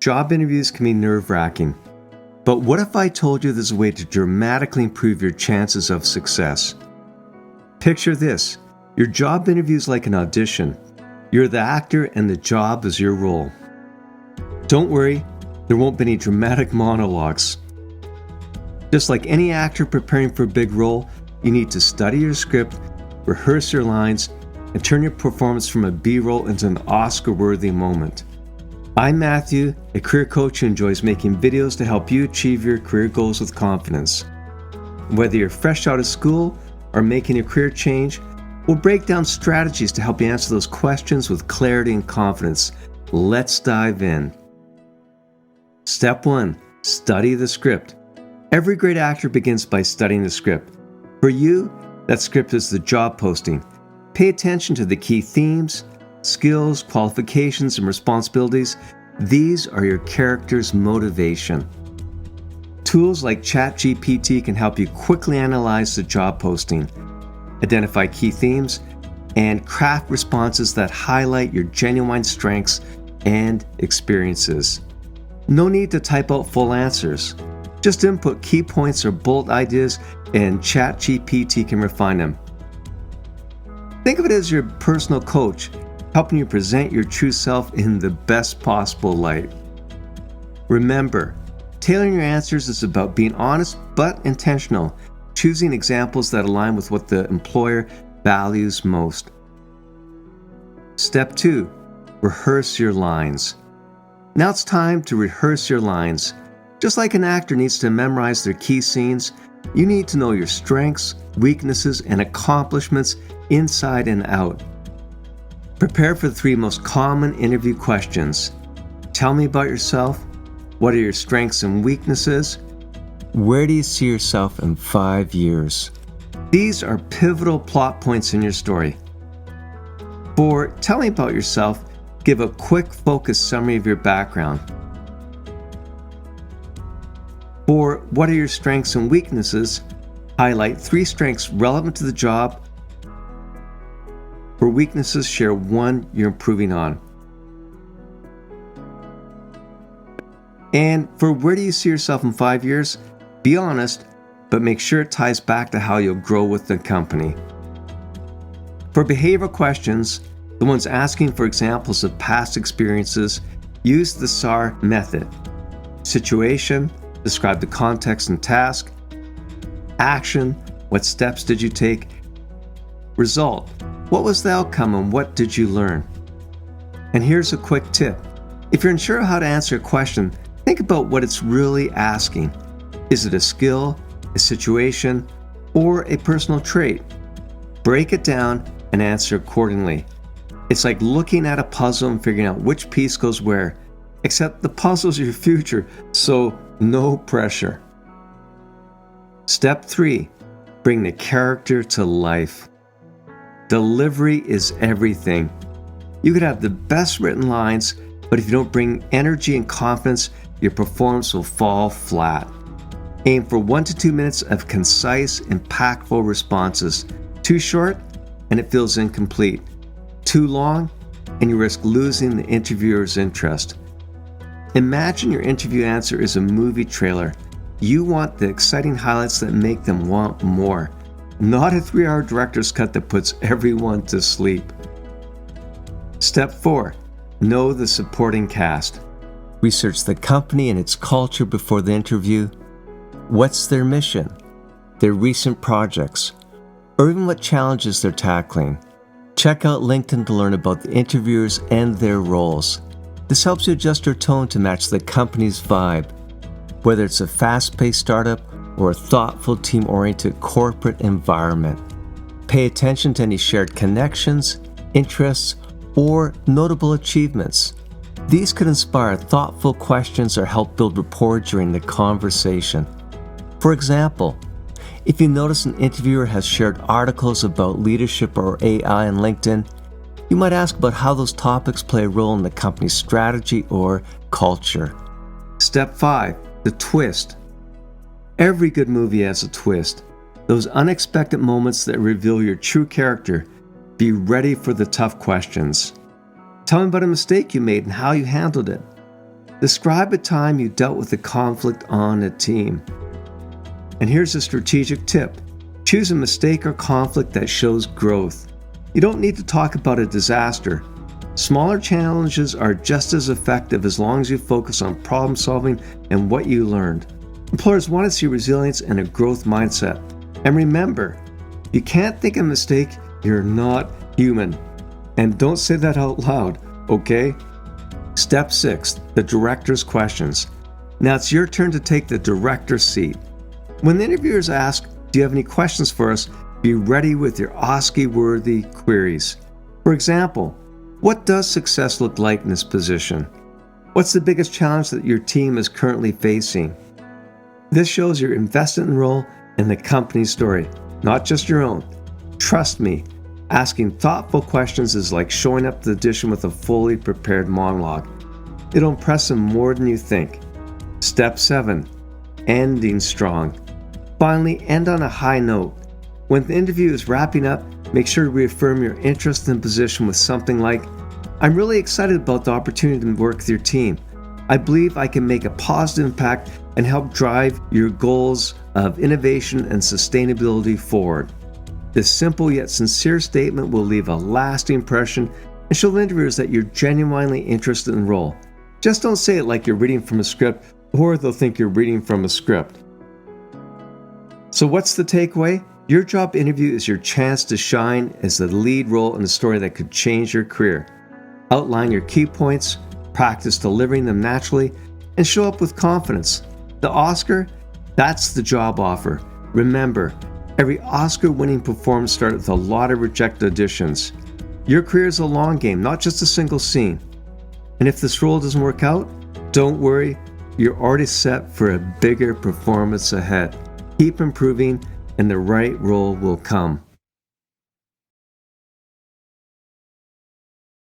Job interviews can be nerve-wracking, but what if I told you there's a way to dramatically improve your chances of success? Picture this: your job interview is like an audition. You're the actor and the job is your role. Don't worry, there won't be any dramatic monologues. Just like any actor preparing for a big role, you need to study your script, rehearse your lines, and turn your performance from a B-roll into an Oscar-worthy moment. I'm Matthew, a career coach who enjoys making videos to help you achieve your career goals with confidence. Whether you're fresh out of school or making a career change, we'll break down strategies to help you answer those questions with clarity and confidence. Let's dive in. Step 1. Study the script. Every great actor begins by studying the script. For you, that script is the job posting. Pay attention to the key themes, skills, qualifications, and responsibilities. These are your character's motivation. Tools like ChatGPT can help you quickly analyze the job posting, identify key themes, and craft responses that highlight your genuine strengths and experiences. No need to type out full answers. Just input key points or bold ideas and ChatGPT can refine them. Think of it as your personal coach, helping you present your true self in the best possible light. Remember, tailoring your answers is about being honest but intentional, choosing examples that align with what the employer values most. Step 2. Rehearse your lines. Now it's time to rehearse your lines. Just like an actor needs to memorize their key scenes, you need to know your strengths, weaknesses, and accomplishments inside and out. Prepare for the 3 most common interview questions. Tell me about yourself. What are your strengths and weaknesses? Where do you see yourself in 5 years? These are pivotal plot points in your story. For tell me about yourself, give a quick, focused summary of your background. For what are your strengths and weaknesses, highlight 3 strengths relevant to the job. For weaknesses, share 1 you're improving on. And for where do you see yourself in 5 years, be honest, but make sure it ties back to how you'll grow with the company. For behavioral questions, the ones asking for examples of past experiences, use the SAR method. Situation, describe the context and task. Action, what steps did you take? Result, what was the outcome and what did you learn? And here's a quick tip. If you're unsure how to answer a question, think about what it's really asking. Is it a skill, a situation, or a personal trait? Break it down and answer accordingly. It's like looking at a puzzle and figuring out which piece goes where, except the puzzle's your future, so no pressure. Step 3, bring the character to life. Delivery is everything. You could have the best written lines, but if you don't bring energy and confidence, your performance will fall flat. Aim for 1 to 2 minutes of concise, impactful responses. Too short, and it feels incomplete. Too long, and you risk losing the interviewer's interest. Imagine your interview answer is a movie trailer. You want the exciting highlights that make them want more, not a 3-hour director's cut that puts everyone to sleep. Step 4, know the supporting cast. Research the company and its culture before the interview. What's their mission, their recent projects, or even what challenges they're tackling. Check out LinkedIn to learn about the interviewers and their roles. This helps you adjust your tone to match the company's vibe, whether it's a fast-paced startup or a thoughtful, team-oriented corporate environment. Pay attention to any shared connections, interests, or notable achievements. These could inspire thoughtful questions or help build rapport during the conversation. For example, if you notice an interviewer has shared articles about leadership or AI on LinkedIn, you might ask about how those topics play a role in the company's strategy or culture. Step 5, the twist. Every good movie has a twist. Those unexpected moments that reveal your true character. Be ready for the tough questions. Tell me about a mistake you made and how you handled it. Describe a time you dealt with a conflict on a team. And here's a strategic tip. Choose a mistake or conflict that shows growth. You don't need to talk about a disaster. Smaller challenges are just as effective as long as you focus on problem solving and what you learned. Employers want to see resilience and a growth mindset. And remember, if you can't think of a mistake, you're not human. And don't say that out loud, okay? Step 6, the director's questions. Now it's your turn to take the director's seat. When the interviewers ask, "Do you have any questions for us?" be ready with your OSCE-worthy queries. For example, what does success look like in this position? What's the biggest challenge that your team is currently facing? This shows you're invested in the role and the company's story, not just your own. Trust me, asking thoughtful questions is like showing up to the audition with a fully prepared monologue. It'll impress them more than you think. Step 7, ending strong. Finally, end on a high note. When the interview is wrapping up, make sure to reaffirm your interest in the position with something like, "I'm really excited about the opportunity to work with your team. I believe I can make a positive impact and help drive your goals of innovation and sustainability forward." This simple yet sincere statement will leave a lasting impression and show the interviewers that you're genuinely interested in the role. Just don't say it like you're reading from a script, or they'll think you're reading from a script. So what's the takeaway? Your job interview is your chance to shine as the lead role in a story that could change your career. Outline your key points, practice delivering them naturally, and show up with confidence. The Oscar, that's the job offer. Remember, every Oscar-winning performance started with a lot of rejected auditions. Your career is a long game, not just a single scene. And if this role doesn't work out, don't worry, you're already set for a bigger performance ahead. Keep improving, and the right role will come.